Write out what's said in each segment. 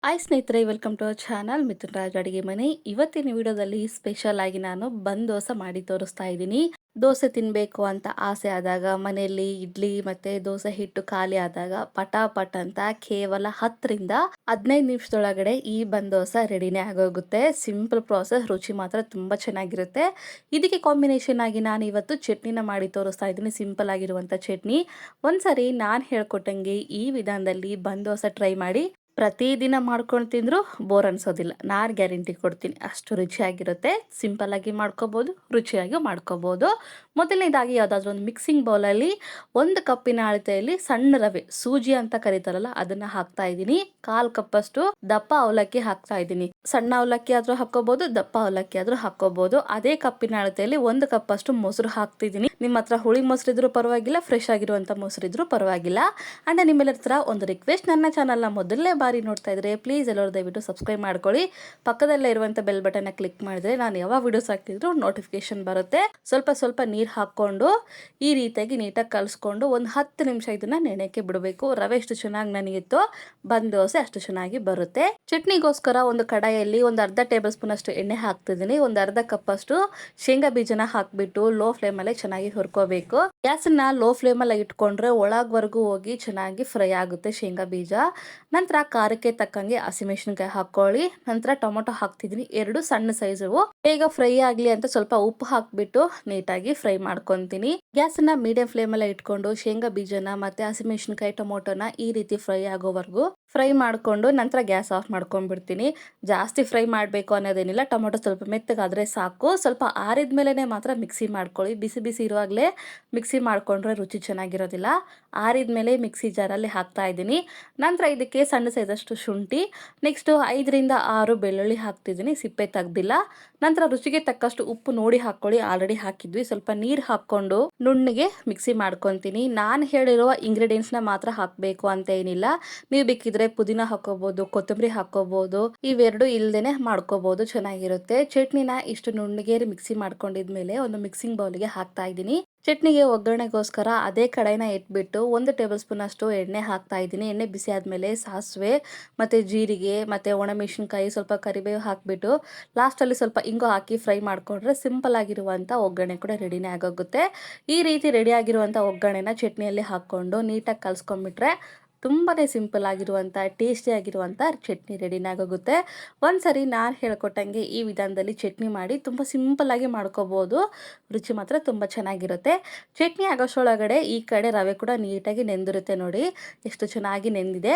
Hi ಸ್ನೇಹಿತರೆ, welcome to our channel Mithun Raj ಅಡುಗೆ ಮನೆ. ಇವತ್ತಿನ ವಿಡಿಯೋದಲ್ಲಿ ಸ್ಪೆಷಲ್ ಆಗಿ ನಾನು ಬಂದ್ ದೋಸೆ ಮಾಡಿ ತೋರಿಸ್ತಾ ಇದ್ದೀನಿ. ದೋಸೆ ತಿನ್ನಬೇಕು ಅಂತ ಆಸೆ ಆದಾಗ, ಮನೆಯಲ್ಲಿ ಇಡ್ಲಿ ಮತ್ತೆ ದೋಸೆ ಹಿಟ್ಟು ಖಾಲಿ ಆದಾಗ ಪಟಾಪಟ್ ಅಂತ ಕೇವಲ 10ರಿಂದ 15 ನಿಮಿಷದೊಳಗಡೆ ಈ ಬಂದ್ ದೋಸೆ ರೆಡಿನೇ ಆಗೋಗುತ್ತೆ. ಸಿಂಪಲ್ ಪ್ರಾಸೆಸ್, ರುಚಿ ಮಾತ್ರ ತುಂಬ ಚೆನ್ನಾಗಿರುತ್ತೆ. ಇದಕ್ಕೆ ಕಾಂಬಿನೇಷನ್ ಆಗಿ ನಾನು ಇವತ್ತು ಚಟ್ನಿನ ಮಾಡಿ ತೋರಿಸ್ತಾ ಇದ್ದೀನಿ. ಸಿಂಪಲ್ ಆಗಿರುವಂಥ ಚಟ್ನಿ. ಒಂದ್ಸರಿ ನಾನು ಹೇಳ್ಕೊಟ್ಟಂಗೆ ಈ ವಿಧಾನದಲ್ಲಿ ಬಂದ್ ದೋಸೆ ಟ್ರೈ ಮಾಡಿ. ಪ್ರತಿದಿನ ಮಾಡ್ಕೊಂಡು ತಿಂದರೂ ಬೋರ್ ಅನ್ಸೋದಿಲ್ಲ. ನಾನು ಗ್ಯಾರಂಟಿ ಕೊಡ್ತೀನಿ, ಅಷ್ಟು ರುಚಿಯಾಗಿರುತ್ತೆ. ಸಿಂಪಲ್ಲಾಗಿ ಮಾಡ್ಕೋಬೋದು, ರುಚಿಯಾಗಿ ಮಾಡ್ಕೋಬೋದು. ಮೊದಲನೇದಾಗಿ ಯಾವುದಾದ್ರೂ ಒಂದು ಮಿಕ್ಸಿಂಗ್ ಬೌಲಲ್ಲಿ 1 ಕಪ್ಪಿನ ಅಳತೆಯಲ್ಲಿ ಸಣ್ಣ ರವೆ, ಸೂಜಿ ಅಂತ ಕರೀತಾರಲ್ಲ, ಅದನ್ನು ಹಾಕ್ತಾ ಇದ್ದೀನಿ. 1/4 ಕಪ್ಪಷ್ಟು ದಪ್ಪ ಅವಲಕ್ಕಿ ಹಾಕ್ತಾ ಇದ್ದೀನಿ. ಸಣ್ಣ ಅವಲಕ್ಕಿ ಆದರೂ ಹಾಕ್ಕೋಬೋದು, ದಪ್ಪ ಅವಲಕ್ಕಿ ಆದರೂ ಹಾಕ್ಕೋಬೋದು. ಅದೇ ಕಪ್ಪಿನ ಅಳತೆಯಲ್ಲಿ 1 ಕಪ್ಪಷ್ಟು ಮೊಸರು ಹಾಕ್ತಿದ್ದೀನಿ. ನಿಮ್ಮ ಹತ್ರ ಹುಳಿ ಮೊಸರು ಇದ್ರೂ ಪರವಾಗಿಲ್ಲ, ಫ್ರೆಶ್ ಆಗಿರುವಂಥ ಮೊಸರು ಇದ್ರೂ ಪರವಾಗಿಲ್ಲ. ಆ್ಯಂಡ್ ನಿಮ್ಮೆಲ್ಲರ ಹತ್ರ ಒಂದು ರಿಕ್ವೆಸ್ಟ್, ನನ್ನ ಚಾನಲ್ನ ಮೊದಲನೇ ಬಾರಿ ನೋಡ್ತಾ ಇದ್ರೆ ಪ್ಲೀಸ್ ಎಲ್ಲರೂ ದಯವಿಟ್ಟು ಸಬ್ಸ್ಕ್ರೈಬ್ ಮಾಡ್ಕೊಳ್ಳಿ. ಪಕ್ಕದಲ್ಲೇ ಇರುವಂಥ ಬೆಲ್ ಬಟನ್ನ ಕ್ಲಿಕ್ ಮಾಡಿದ್ರೆ ನಾನು ಯಾವ ವಿಡಿಯೋಸ್ ಹಾಕಿದ್ರು ನೋಟಿಫಿಕೇಶನ್ ಬರುತ್ತೆ. ಸ್ವಲ್ಪ ಸ್ವಲ್ಪ ನೀರು ಹಾಕ್ಕೊಂಡು ಈ ರೀತಿಯಾಗಿ ನೀಟಾಗಿ ಕಲಿಸ್ಕೊಂಡು ಒಂದು 10 ನಿಮಿಷ ಇದನ್ನ ನೆನೆಯಕ್ಕೆ ಬಿಡಬೇಕು. ರವೆ ಎಷ್ಟು ಚೆನ್ನಾಗಿ ನೆನೆಯುತ್ತೋ ಬಂದ್ ದೋಸೆ ಅಷ್ಟು ಚೆನ್ನಾಗಿ ಬರುತ್ತೆ. ಚಟ್ನಿಗೋಸ್ಕರ ಒಂದು ಕಡಾಯಲ್ಲಿ ಒಂದು ಅರ್ಧ ಟೇಬಲ್ ಸ್ಪೂನ್ ಅಷ್ಟು ಎಣ್ಣೆ ಹಾಕ್ತಿದ್ದೀನಿ. ಒಂದು ಅರ್ಧ ಕಪ್ ಅಷ್ಟು ಶೇಂಗಾ ಬೀಜನ ಹಾಕ್ಬಿಟ್ಟು ಲೋ ಫ್ಲೇಮಲ್ಲೇ ಚೆನ್ನಾಗಿ ಹುರ್ಕೋಬೇಕು. ಗ್ಯಾಸನ್ನ ಲೋ ಫ್ಲೇಮಲ್ಲಿ ಇಟ್ಕೊಂಡ್ರೆ ಒಳಗವರೆಗೂ ಹೋಗಿ ಚೆನ್ನಾಗಿ ಫ್ರೈ ಆಗುತ್ತೆ ಶೇಂಗಾ ಬೀಜ. ನಂತರ ಖಾರಕ್ಕೆ ತಕ್ಕಂಗೆ ಹಸಿಮೆಣಸಿನಕಾಯಿ ಹಾಕೊಳ್ಳಿ. ನಂತರ ಟೊಮೊಟೊ ಹಾಕ್ತಿದ್ದೀನಿ, 2 ಸಣ್ಣ ಸೈಜು. ಬೇಗ ಫ್ರೈ ಆಗಲಿ ಅಂತ ಸ್ವಲ್ಪ ಉಪ್ಪು ಹಾಕ್ಬಿಟ್ಟು ನೀಟಾಗಿ ಫ್ರೈ ಮಾಡ್ಕೊತೀನಿ. ಗ್ಯಾಸನ್ನ ಮೀಡಿಯಂ ಫ್ಲೇಮಲ್ಲೇ ಇಟ್ಕೊಂಡು ಶೇಂಗಾ ಬೀಜನ ಮತ್ತೆ ಹಸಿಮೆಣಸಿನಕಾಯಿ ಟೊಮೊಟೊನ ಈ ರೀತಿ ಫ್ರೈ ಆಗೋವರೆಗೂ ಫ್ರೈ ಮಾಡಿಕೊಂಡು ನಂತರ ಗ್ಯಾಸ್ ಆಫ್ ಮಾಡ್ಕೊಂಡ್ಬಿಡ್ತೀನಿ. ಜಾಸ್ತಿ ಫ್ರೈ ಮಾಡಬೇಕು ಅನ್ನೋದೇನಿಲ್ಲ, ಟೊಮೊಟೊ ಸ್ವಲ್ಪ ಮೆತ್ತಗಾದರೆ ಸಾಕು. ಸ್ವಲ್ಪ ಆರಿದ ಮೇಲೇ ಮಾತ್ರ ಮಿಕ್ಸಿ ಮಾಡ್ಕೊಳ್ಳಿ. ಬಿಸಿ ಬಿಸಿ ಇರುವಾಗಲೇ ಮಿಕ್ಸಿ ಮಾಡಿಕೊಂಡ್ರೆ ರುಚಿ ಚೆನ್ನಾಗಿರೋದಿಲ್ಲ. ಆರಿದ ಮೇಲೆ ಮಿಕ್ಸಿ ಜಾರಲ್ಲಿ ಹಾಕ್ತಾ ಇದ್ದೀನಿ. ನಂತರ ಇದಕ್ಕೆ ಸಣ್ಣ ಸೈಜಷ್ಟು ಶುಂಠಿ, ನೆಕ್ಸ್ಟು 5ರಿಂದ 6 ಬೆಳ್ಳುಳ್ಳಿ ಹಾಕ್ತಿದ್ದೀನಿ, ಸಿಪ್ಪೆ ತೆಗ್ದಿಲ್ಲ. ನಂತರ ರುಚಿಗೆ ತಕ್ಕಷ್ಟು ಉಪ್ಪು ನೋಡಿ ಹಾಕ್ಕೊಳ್ಳಿ, ಆಲ್ರೆಡಿ ಹಾಕಿದ್ವಿ. ಸ್ವಲ್ಪ ನೀರು ಹಾಕ್ಕೊಂಡು ನುಣ್ಣಗೆ ಮಿಕ್ಸಿ ಮಾಡ್ಕೊತೀನಿ. ನಾನು ಹೇಳಿರುವ ಇಂಗ್ರೀಡಿಯೆಂಟ್ಸ್ನ ಮಾತ್ರ ಹಾಕಬೇಕು ಅಂತ ಏನಿಲ್ಲ. ನೀವು ಬೇಕಿದ್ರೆ ಪುದೀನ ಹಾಕೋಬಹುದು, ಕೊತ್ತಂಬರಿ ಹಾಕೋಬಹುದು, ಇವೆರಡು ಇಲ್ದೇನೆ ಮಾಡ್ಕೋಬಹುದು, ಚೆನ್ನಾಗಿರುತ್ತೆ. ಚಟ್ನಿನ ಇಷ್ಟು ನುಣ್ಣಗೆ ಮಿಕ್ಸಿ ಮಾಡ್ಕೊಂಡಿದ್ಮೇಲೆ ಒಂದು ಮಿಕ್ಸಿಂಗ್ ಬೌಲ್ಗೆ ಹಾಕ್ತಾ ಇದ್ದೀನಿ. ಚಟ್ನಿಗೆ ಒಗ್ಗರಣೆಗೋಸ್ಕರ ಅದೇ ಕಡಾಯಿನ ಇಟ್ಬಿಟ್ಟು 1 ಟೇಬಲ್ ಸ್ಪೂನ್ ಅಷ್ಟು ಎಣ್ಣೆ ಹಾಕ್ತಾ ಇದ್ದೀನಿ. ಎಣ್ಣೆ ಬಿಸಿ ಆದಮೇಲೆ ಸಾಸಿವೆ ಮತ್ತು ಜೀರಿಗೆ ಮತ್ತು ಒಣಮೆಣಸಿನ್ಕಾಯಿ, ಸ್ವಲ್ಪ ಕರಿಬೇವು ಹಾಕಿಬಿಟ್ಟು ಲಾಸ್ಟಲ್ಲಿ ಸ್ವಲ್ಪ ಇಂಗು ಹಾಕಿ ಫ್ರೈ ಮಾಡಿಕೊಂಡ್ರೆ ಸಿಂಪಲ್ ಆಗಿರುವಂಥ ಒಗ್ಗರಣೆ ಕೂಡ ರೆಡಿನೇ ಆಗೋಗುತ್ತೆ. ಈ ರೀತಿ ರೆಡಿ ಆಗಿರುವಂಥ ಒಗ್ಗರಣೆನ ಚಟ್ನಿಯಲ್ಲಿ ಹಾಕ್ಕೊಂಡು ನೀಟಾಗಿ ಕಲಿಸ್ಕೊಂಡ್ಬಿಟ್ರೆ ತುಂಬಾ ಸಿಂಪಲ್ ಆಗಿರುವಂಥ ಟೇಸ್ಟಿ ಆಗಿರುವಂಥ ಚಟ್ನಿ ರೆಡಿನೇ ಆಗೋಗುತ್ತೆ. ಒಂದ್ಸರಿ ನಾನು ಹೇಳ್ಕೊಟ್ಟಂಗೆ ಈ ವಿಧಾನದಲ್ಲಿ ಚಟ್ನಿ ಮಾಡಿ ತುಂಬ ಸಿಂಪಲ್ಲಾಗಿ ಮಾಡ್ಕೋಬೋದು. ರುಚಿ ಮಾತ್ರ ತುಂಬ ಚೆನ್ನಾಗಿರುತ್ತೆ. ಚಟ್ನಿ ಆಗೋಷ್ಟರೊಳಗಡೆ ಈ ಕಡೆ ರವೆ ಕೂಡ ನೀಟಾಗಿ ನೆಂದಿರುತ್ತೆ. ನೋಡಿ ಎಷ್ಟು ಚೆನ್ನಾಗಿ ನೆಂದಿದೆ,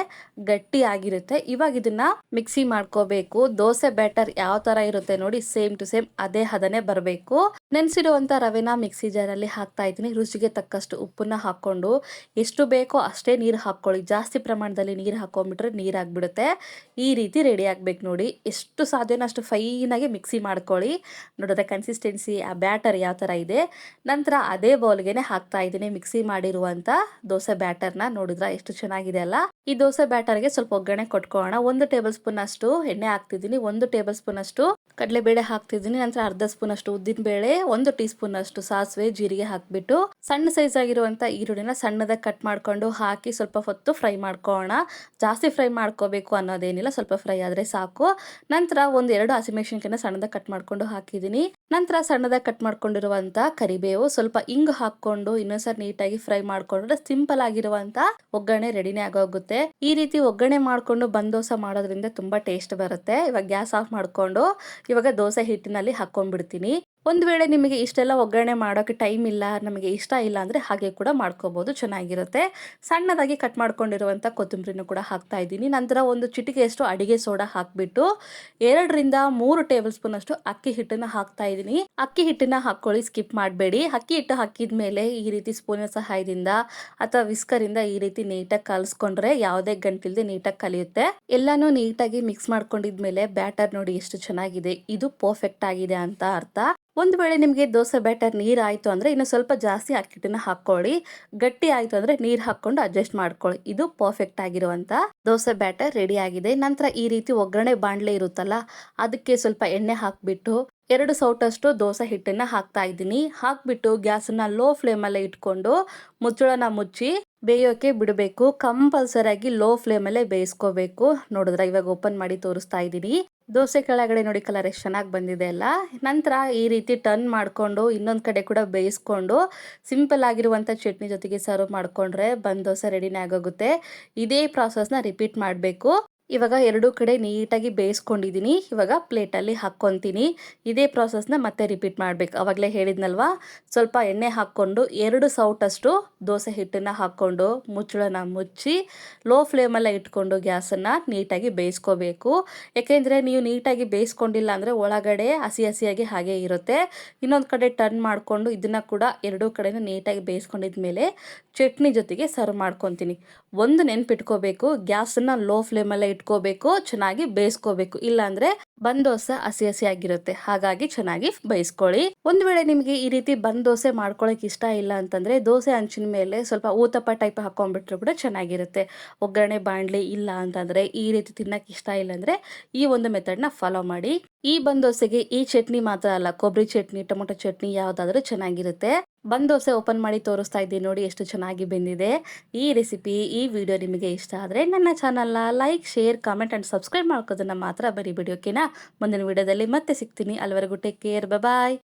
ಗಟ್ಟಿ ಆಗಿರುತ್ತೆ. ಇವಾಗ ಇದನ್ನು ಮಿಕ್ಸಿ ಮಾಡ್ಕೋಬೇಕು. ದೋಸೆ ಬ್ಯಾಟರ್ ಯಾವ ಥರ ಇರುತ್ತೆ ನೋಡಿ, ಸೇಮ್ ಟು ಸೇಮ್ ಅದೇ ಹದನೇ ಬರಬೇಕು. ನೆನೆಸಿರುವಂಥ ರವೆನ ಮಿಕ್ಸಿ ಜಾರಲ್ಲಿ ಹಾಕ್ತಾ ಇದ್ದೀನಿ. ರುಚಿಗೆ ತಕ್ಕಷ್ಟು ಉಪ್ಪನ್ನ ಹಾಕ್ಕೊಂಡು ಎಷ್ಟು ಬೇಕೋ ಅಷ್ಟೇ ನೀರು ಹಾಕ್ಕೊಳ್ಳಿ. ಜಾಸ್ತಿ ಪ್ರಮಾಣದಲ್ಲಿ ನೀರು ಹಾಕೊಂಡ್ಬಿಟ್ರೆ ನೀರಾಗ್ಬಿಡುತ್ತೆ. ಈ ರೀತಿ ರೆಡಿ ಆಗ್ಬೇಕು ನೋಡಿ. ಎಷ್ಟು ಸಾಧ್ಯನೋ ಅಷ್ಟು ಫೈನಾಗಿ ಮಿಕ್ಸಿ ಮಾಡ್ಕೊಳ್ಳಿ. ನೋಡಿದ್ರೆ ಕನ್ಸಿಸ್ಟೆನ್ಸಿ ಆ ಬ್ಯಾಟರ್ ಯಾವ ಥರ ಇದೆ. ನಂತರ ಅದೇ ಬೌಲ್ಗೆ ಹಾಕ್ತಾ ಇದ್ದೀನಿ ಮಿಕ್ಸಿ ಮಾಡಿರುವಂಥ ದೋಸೆ ಬ್ಯಾಟರ್ನ. ನೋಡಿದ್ರೆ ಎಷ್ಟು ಚೆನ್ನಾಗಿದೆ ಅಲ್ಲ. ಈ ದೋಸೆ ಬ್ಯಾಟರ್ಗೆ ಸ್ವಲ್ಪ ಒಗ್ಗರಣೆ ಕೊಟ್ಕೊಳ್ಳೋಣ. 1 ಟೇಬಲ್ ಸ್ಪೂನ್ ಅಷ್ಟು ಎಣ್ಣೆ ಹಾಕ್ತಿದ್ದೀನಿ, 1 ಟೇಬಲ್ ಸ್ಪೂನ್ ಅಷ್ಟು ಕಡಲೆಬೇಳೆ ಹಾಕ್ತಿದ್ದೀನಿ. ನಂತರ ಅರ್ಧ ಸ್ಪೂನ್ ಅಷ್ಟು ಉದ್ದಿನಬೇಳೆ, 1 ಟೀ ಸ್ಪೂನ್ ಅಷ್ಟು ಸಾಸಿವೆ ಜೀರಿಗೆ ಹಾಕ್ಬಿಟ್ಟು ಸಣ್ಣ ಸೈಜ್ ಆಗಿರುವಂಥ ಈರುಳ್ಳಿನ ಸಣ್ಣದಾಗಿ ಕಟ್ ಮಾಡ್ಕೊಂಡು ಹಾಕಿ ಸ್ವಲ್ಪ ಹೊತ್ತು ಫ್ರೈ ಮಾಡ್ಕೊಳ್ಳೋಣ. ಜಾಸ್ತಿ ಫ್ರೈ ಮಾಡ್ಕೋಬೇಕು ಅನ್ನೋದೇನಿಲ್ಲ, ಸ್ವಲ್ಪ ಫ್ರೈ ಆದರೆ ಸಾಕು. ನಂತರ 1-2 ಹಸಿಮೆಣಸಿನಕಾಯಿನ ಸಣ್ಣದಾಗಿ ಕಟ್ ಮಾಡ್ಕೊಂಡು ಹಾಕಿದ್ದೀನಿ. ನಂತರ ಸಣ್ಣದಾಗಿ ಕಟ್ ಮಾಡ್ಕೊಂಡಿರುವಂಥ ಕರಿಬೇವು, ಸ್ವಲ್ಪ ಇಂಗು ಹಾಕ್ಕೊಂಡು ಇನ್ನೊಂದ್ಸರಿ ನೀಟಾಗಿ ಫ್ರೈ ಮಾಡ್ಕೊಂಡ್ರೆ ಸಿಂಪಲ್ ಆಗಿರುವಂಥ ಒಗ್ಗರಣೆ ರೆಡಿನೇ ಆಗೋಗುತ್ತೆ. ಈ ರೀತಿ ಒಗ್ಗರಣೆ ಮಾಡ್ಕೊಂಡು ಬಂದ್ ದೋಸೆ ಮಾಡೋದ್ರಿಂದ ತುಂಬಾ ಟೇಸ್ಟ್ ಬರುತ್ತೆ. ಇವಾಗ ಗ್ಯಾಸ್ ಆಫ್ ಮಾಡ್ಕೊಂಡು ಇವಾಗ ದೋಸೆ ಹಿಟ್ಟಿನಲ್ಲಿ ಹಾಕೊಂಡ್ಬಿಡ್ತೀನಿ. ಒಂದು ವೇಳೆ ನಿಮಗೆ ಇಷ್ಟೆಲ್ಲ ಒಗ್ಗರಣೆ ಮಾಡೋಕ್ಕೆ ಟೈಮ್ ಇಲ್ಲ, ನಮಗೆ ಇಷ್ಟ ಇಲ್ಲ ಅಂದರೆ ಹಾಗೆ ಕೂಡ ಮಾಡ್ಕೋಬೋದು, ಚೆನ್ನಾಗಿರುತ್ತೆ. ಸಣ್ಣದಾಗಿ ಕಟ್ ಮಾಡ್ಕೊಂಡಿರುವಂಥ ಕೊತ್ತಂಬರಿನೂ ಕೂಡ ಹಾಕ್ತಾ ಇದ್ದೀನಿ. ನಂತರ ಒಂದು ಚಿಟಿಕೆಯಷ್ಟು ಅಡಿಗೆ ಸೋಡಾ ಹಾಕ್ಬಿಟ್ಟು 2ರಿಂದ 3 ಟೇಬಲ್ ಸ್ಪೂನ್ ಅಷ್ಟು ಅಕ್ಕಿ ಹಿಟ್ಟನ್ನು ಹಾಕ್ತಾ ಇದ್ದೀನಿ. ಅಕ್ಕಿ ಹಿಟ್ಟನ್ನ ಹಾಕ್ಕೊಳ್ಳಿ, ಸ್ಕಿಪ್ ಮಾಡಬೇಡಿ. ಅಕ್ಕಿ ಹಿಟ್ಟು ಹಾಕಿದ ಮೇಲೆ ಈ ರೀತಿ ಸ್ಪೂನಿನ ಸಹಾಯದಿಂದ ಅಥವಾ ವಿಸ್ಕರಿಂದ ಈ ರೀತಿ ನೀಟಾಗಿ ಕಲಿಸ್ಕೊಂಡ್ರೆ ಯಾವುದೇ ಗಂಟಿಲ್ದೆ ನೀಟಾಗಿ ಕಲಿಯುತ್ತೆ. ಎಲ್ಲಾನು ನೀಟಾಗಿ ಮಿಕ್ಸ್ ಮಾಡ್ಕೊಂಡಿದ್ಮೇಲೆ ಬ್ಯಾಟರ್ ನೋಡಿ ಎಷ್ಟು ಚೆನ್ನಾಗಿದೆ, ಇದು ಪರ್ಫೆಕ್ಟ್ ಆಗಿದೆ ಅಂತ ಅರ್ಥ. ಒಂದು ವೇಳೆ ನಿಮಗೆ ದೋಸೆ ಬ್ಯಾಟರ್ ನೀರು ಆಯಿತು ಅಂದರೆ ಇನ್ನು ಸ್ವಲ್ಪ ಜಾಸ್ತಿ ಅಕ್ಕಿ ಹಿಟ್ಟನ್ನ ಹಾಕ್ಕೊಳ್ಳಿ. ಗಟ್ಟಿ ಆಯಿತು ಅಂದರೆ ನೀರು ಹಾಕ್ಕೊಂಡು ಅಡ್ಜಸ್ಟ್ ಮಾಡ್ಕೊಳ್ಳಿ. ಇದು ಪರ್ಫೆಕ್ಟ್ ಆಗಿರುವಂಥ ದೋಸೆ ಬ್ಯಾಟರ್ ರೆಡಿ ಆಗಿದೆ. ನಂತರ ಈ ರೀತಿ ಒಗ್ಗರಣೆ ಬಾಣಲೆ ಇರುತ್ತಲ್ಲ, ಅದಕ್ಕೆ ಸ್ವಲ್ಪ ಎಣ್ಣೆ ಹಾಕಿಬಿಟ್ಟು 2 ಸೌಟಷ್ಟು ದೋಸೆ ಹಿಟ್ಟನ್ನು ಹಾಕ್ತಾ ಇದ್ದೀನಿ. ಹಾಕ್ಬಿಟ್ಟು ಗ್ಯಾಸನ್ನು ಲೋ ಫ್ಲೇಮಲ್ಲೇ ಇಟ್ಕೊಂಡು ಮುಚ್ಚಳನ ಮುಚ್ಚಿ ಬೇಯೋಕೆ ಬಿಡಬೇಕು. ಕಂಪಲ್ಸರಿ ಆಗಿ ಲೋ ಫ್ಲೇಮಲ್ಲೇ ಬೇಯಿಸ್ಕೋಬೇಕು. ನೋಡಿದ್ರಾ ಇವಾಗ ಓಪನ್ ಮಾಡಿ ತೋರಿಸ್ತಾ ಇದ್ದೀನಿ. ದೋಸೆ ಕೆಳಗಡೆ ನೋಡಿ ಕಲರ್ ಎಷ್ಟು ಚೆನ್ನಾಗಿ ಬಂದಿದೆ ಅಲ್ಲ. ನಂತರ ಈ ರೀತಿ ಟರ್ನ್ ಮಾಡಿಕೊಂಡು ಇನ್ನೊಂದು ಕಡೆ ಕೂಡ ಬೇಯಿಸ್ಕೊಂಡು ಸಿಂಪಲ್ ಆಗಿರುವಂಥ ಚಟ್ನಿ ಜೊತೆಗೆ ಸರ್ವ್ ಮಾಡಿಕೊಂಡ್ರೆ ಬನ್ ದೋಸೆ ರೆಡಿನೇ ಆಗೋಗುತ್ತೆ. ಇದೇ ಪ್ರಾಸೆಸ್ನ ರಿಪೀಟ್ ಮಾಡಬೇಕು. ಇವಾಗ ಎರಡೂ ಕಡೆ ನೀಟಾಗಿ ಬೇಯಿಸ್ಕೊಂಡಿದ್ದೀನಿ. ಇವಾಗ ಪ್ಲೇಟಲ್ಲಿ ಹಾಕ್ಕೊತೀನಿ. ಇದೇ ಪ್ರಾಸೆಸ್ನ ಮತ್ತೆ ರಿಪೀಟ್ ಮಾಡಬೇಕು. ಆವಾಗಲೇ ಹೇಳಿದ್ನಲ್ವಾ, ಸ್ವಲ್ಪ ಎಣ್ಣೆ ಹಾಕ್ಕೊಂಡು 2 ಸೌಟಷ್ಟು ದೋಸೆ ಹಿಟ್ಟನ್ನು ಹಾಕ್ಕೊಂಡು ಮುಚ್ಚಳನ ಮುಚ್ಚಿ ಲೋ ಫ್ಲೇಮಲ್ಲೇ ಇಟ್ಕೊಂಡು ಗ್ಯಾಸನ್ನು ನೀಟಾಗಿ ಬೇಯಿಸ್ಕೋಬೇಕು. ಯಾಕೆಂದರೆ ನೀವು ನೀಟಾಗಿ ಬೇಯಿಸ್ಕೊಂಡಿಲ್ಲ ಅಂದರೆ ಒಳಗಡೆ ಹಸಿ ಹಸಿಯಾಗಿ ಹಾಗೆ ಇರುತ್ತೆ. ಇನ್ನೊಂದು ಕಡೆ ಟರ್ನ್ ಮಾಡಿಕೊಂಡು ಇದನ್ನು ಕೂಡ ಎರಡೂ ಕಡೆನೂ ನೀಟಾಗಿ ಬೇಯಿಸ್ಕೊಂಡಿದ್ಮೇಲೆ ಚಟ್ನಿ ಜೊತೆಗೆ ಸರ್ವ್ ಮಾಡ್ಕೊತೀನಿ. ಒಂದು ನೆನ್ಪಿಟ್ಕೋಬೇಕು, ಗ್ಯಾಸನ್ನು ಲೋ ಫ್ಲೇಮಲ್ಲೇ ಇಟ್ಕೋಬೇಕು, ಚೆನ್ನಾಗಿ ಬೇಯಿಸ್ಕೋಬೇಕು. ಇಲ್ಲಾಂದರೆ ಬನ್ ದೋಸೆ ಹಸಿ ಹಸಿ ಆಗಿರುತ್ತೆ. ಹಾಗಾಗಿ ಚೆನ್ನಾಗಿ ಬೇಯಿಸ್ಕೊಳ್ಳಿ. ಒಂದು ವೇಳೆ ನಿಮಗೆ ಈ ರೀತಿ ಬನ್ ದೋಸೆ ಮಾಡ್ಕೊಳ್ಳೋಕೆ ಇಷ್ಟ ಇಲ್ಲ ಅಂತಂದರೆ ದೋಸೆ ಹಂಚಿನ ಮೇಲೆ ಸ್ವಲ್ಪ ಊತಪ್ಪ ಟೈಪ್ ಹಾಕೊಂಡ್ಬಿಟ್ರೆ ಕೂಡ ಚೆನ್ನಾಗಿರುತ್ತೆ. ಒಗ್ಗರಣೆ ಬಾಣಲಿ ಇಲ್ಲ ಅಂತಂದರೆ ಈ ರೀತಿ ತಿನ್ನೋಕೆ ಇಷ್ಟ ಇಲ್ಲ ಅಂದರೆ ಈ ಒಂದು ಮೆಥಡ್ನ ಫಾಲೋ ಮಾಡಿ. ಈ ಬನ್ ದೋಸೆಗೆ ಈ ಚಟ್ನಿ ಮಾತ್ರ ಅಲ್ಲ, ಕೊಬ್ಬರಿ ಚಟ್ನಿ, ಟೊಮೊಟೊ ಚಟ್ನಿ ಯಾವುದಾದ್ರೂ ಚೆನ್ನಾಗಿರುತ್ತೆ. ಬನ್ ದೋಸೆ ಓಪನ್ ಮಾಡಿ ತೋರಿಸ್ತಾ ಇದ್ದೀನಿ ನೋಡಿ ಎಷ್ಟು ಚೆನ್ನಾಗಿ ಬೆಂದಿದೆ. ಈ ರೆಸಿಪಿ, ಈ ವಿಡಿಯೋ ನಿಮಗೆ ಇಷ್ಟ ಆದರೆ ನನ್ನ ಚಾನಲ್ನ like, share, comment and subscribe ಮಾಡ್ಕೋದನ್ನು ಮಾತ್ರ ಬರಿಬೇಡಿ. ಓಕೆನಾ? ಮುಂದಿನ ವಿಡಿಯೋದಲ್ಲಿ ಮತ್ತೆ ಸಿಗ್ತೀನಿ. ಅಲ್ಲಿವರೆಗೂ ಟೇಕ್ ಕೇರ್. ಬಾಯ್.